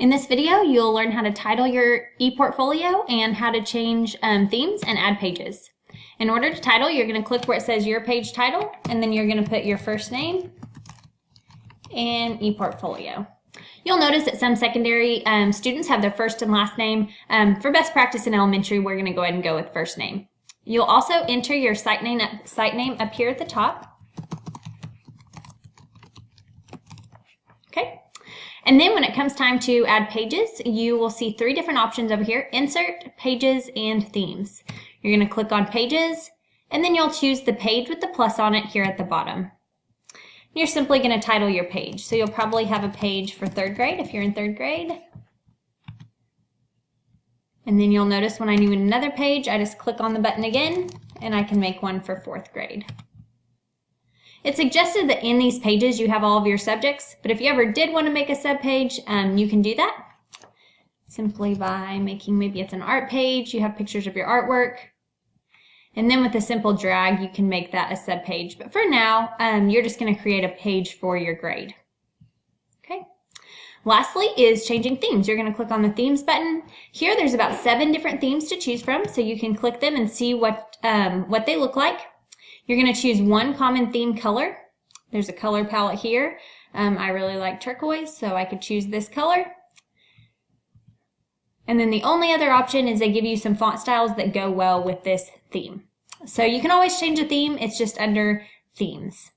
In this video, you'll learn how to title your ePortfolio and how to change themes and add pages. In order to title, you're going to click where it says your page title, and then you're going to put your first name and ePortfolio. You'll notice that some secondary students have their first and last name. For best practice in elementary, we're going to go ahead and go with first name. You'll also enter your site name up here at the top. Okay. And then when it comes time to add pages, you will see three different options over here: Insert, Pages, and Themes. You're going to click on Pages, and then you'll choose the page with the plus on it here at the bottom. You're simply going to title your page. So you'll probably have a page for third grade if you're in third grade. And then you'll notice when I need another page, I just click on the button again, and I can make one for fourth grade. It's suggested that in these pages you have all of your subjects, but if you ever did want to make a subpage, you can do that simply by making, maybe it's an art page, you have pictures of your artwork, and then with a simple drag you can make that a subpage. But for now, you're just going to create a page for your grade. Okay. Lastly is changing themes. You're going to click on the Themes button. Here there's about 7 different themes to choose from, so you can click them and see what they look like. You're going to choose one common theme color. There's a color palette here. I really like turquoise, so I could choose this color. And then the only other option is they give you some font styles that go well with this theme. So you can always change a theme, it's just under Themes.